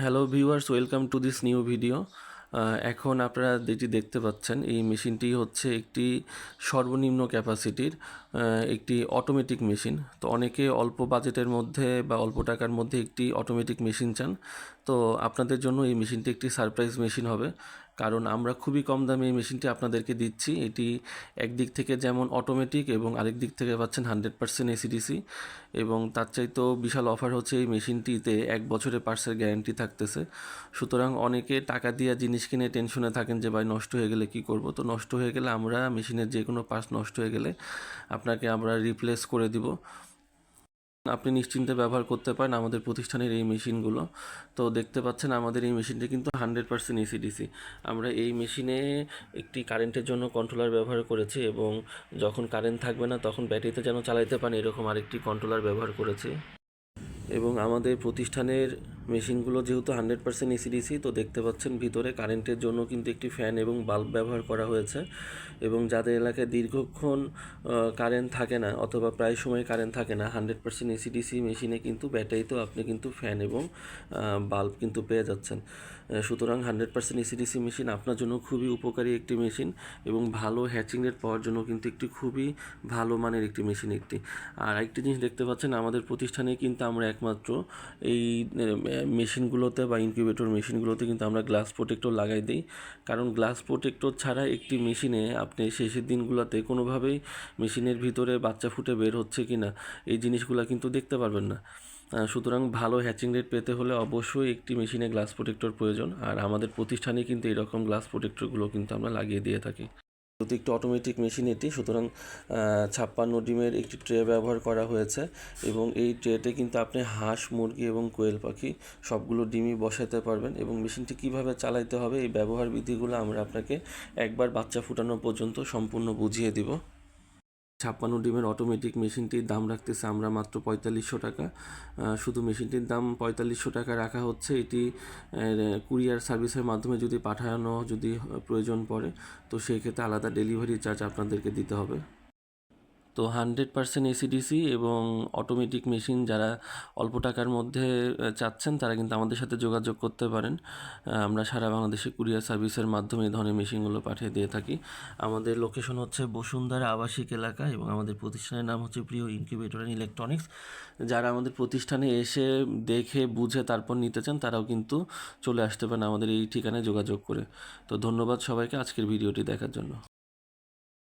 Hello viewers, welcome to this new video. এখন আপনারা যেটি দেখতে পাচ্ছেন, এই মেশিনটি হচ্ছে একটি সর্বনিম্ন ক্যাপাসিটির একটি অটোমেটিক মেশিন। তো অনেকে অল্প বাজেটের মধ্যে বা অল্প টাকার মধ্যে একটি অটোমেটিক মেশিন চান। তো আপনাদের জন্য এই মেশিনটি একটি সারপ্রাইজ মেশিন হবে, কারণ আমরা খুবই কম দামে এই মেশিনটি আপনাদেরকে দিচ্ছি। এটি একদিক থেকে যেমন অটোমেটিক এবং আরেক দিক থেকে পাচ্ছেন 100% এসিডিসি, এবং তার চাইতেও বিশাল অফার হচ্ছে এই মেশিনটিতে 1 বছরের পার্টসের গ্যারেন্টি থাকতেছে। সুতরাং অনেকে টাকা দিয়ে জিনিস কিনে টেনশনে থাকেন যে ভাই নষ্ট হয়ে গেলে কি করব। তো নষ্ট হয়ে গেলে আমরা মেশিনের যে কোনো পার্টস নষ্ট হয়ে গেলে আপনাকে আমরা রিপ্লেস করে দিব। আপনি নিশ্চিন্তে ব্যবহার করতে পারেন আমাদের প্রতিষ্ঠানের এই মেশিনগুলো। তো দেখতে পাচ্ছেন আমাদের এই মেশিনটি কিন্তু 100% এসিডিসি। আমরা এই মেশিনে একটি কারেন্টের জন্য কন্ট্রোলার ব্যবহার করেছি, এবং যখন কারেন্ট থাকবে না তখন ব্যাটারিতে যেন চালাইতে পারেন এরকম আরেকটি কন্ট্রোলার ব্যবহার করেছি। এবং আমাদের প্রতিষ্ঠানের মেশিনগুলো যেহেতু 100% এসিডিসি, তো দেখতে পাচ্ছেন ভিতরে কারেন্টের জন্য কিন্তু একটি ফ্যান এবং বাল্ব ব্যবহার করা হয়েছে। এবং যাদের এলাকায় দীর্ঘক্ষণ কারেন্ট থাকে না অথবা প্রায় সময় কারেন্ট থাকে না, 100% এসিডিসি মেশিনে কিন্তু ব্যাটারিতেও আপনি কিন্তু ফ্যান এবং বাল্ব কিন্তু পেয়ে যাচ্ছেন। সুতরাং 100% এসিডিসি মেশিন আপনার জন্য খুবই উপকারী একটি মেশিন, এবং ভালো হ্যাচিং রেট পাওয়ার জন্য কিন্তু একটি খুবই ভালো মানের একটি মেশিন একটি। আর একটি জিনিস দেখতে পাচ্ছেন, আমাদের প্রতিষ্ঠানে কিন্তু আমরা একমাত্র এই মেশিনগুলোতে বা ইনকিউবেটর মেশিনগুলোতে কিন্তু আমরা গ্লাস প্রোটেক্টর লাগাই দিই। কারণ গ্লাস প্রোটেক্টর ছাড়া একটি মেশিনে আপনি শেষের দিনগুলোতে কোনোভাবেই মেশিনের ভিতরে বাচ্চা ফুটে বের হচ্ছে কি না এই জিনিসগুলো কিন্তু দেখতে পারবেন না। সুতরাং ভালো হ্যাচিং রেট পেতে হলে অবশ্যই একটি মেশিনে গ্লাস প্রোটেক্টর প্রয়োজন, আর আমাদের প্রতিষ্ঠানে কিন্তু এরকম গ্লাস প্রোটেক্টরগুলো কিন্তু আমরা লাগিয়ে দিয়ে থাকি। যেহেতু একটি অটোমেটিক মেশিন এটি, সুতরাং 56 ডিমের একটি ট্রে ব্যবহার করা হয়েছে, এবং এই ট্রেতে কিন্তু আপনি হাঁস, মুরগি এবং কোয়েল পাখি সবগুলো ডিমই বসাতে পারবেন। এবং মেশিনটি কীভাবে চালাইতে হবে এই ব্যবহার বিধিগুলো আমরা আপনাকে একবার বাচ্চা ফুটানো পর্যন্ত সম্পূর্ণ বুঝিয়ে দিব। 56 ডিমের অটোমেটিক মেশিনটির দাম রাখতেছে আমরা মাত্র 4500 টাকা। শুধু মেশিনটির দাম 4500 টাকা রাখা হচ্ছে। এটি কুরিয়ার সার্ভিসের মাধ্যমে যদি পাঠানো যদি প্রয়োজন পড়ে, তো সেই ক্ষেত্রে আলাদা ডেলিভারি চার্জ আপনাদেরকে দিতে হবে। তো 100% এসিডিসি এবং অটোমেটিক মেশিন যারা অল্প টাকার মধ্যে চাচ্ছেন, তারা কিন্তু আমাদের সাথে যোগাযোগ করতে পারেন। আমরা সারা বাংলাদেশে কুরিয়ার সার্ভিসের মাধ্যমে এই ধরনের মেশিনগুলো পাঠিয়ে দিয়ে থাকি। আমাদের লোকেশন হচ্ছে বসুন্ধরা আবাসিক এলাকা, এবং আমাদের প্রতিষ্ঠানের নাম হচ্ছে প্রিয় ইনকিউবেটর অ্যান্ড ইলেকট্রনিক্স। যারা আমাদের প্রতিষ্ঠানে এসে দেখে বুঝে তারপর নিতে চান, তারাও কিন্তু চলে আসতে পারেন আমাদের এই ঠিকানায় যোগাযোগ করে। তো ধন্যবাদ সবাইকে আজকের ভিডিওটি দেখার জন্য।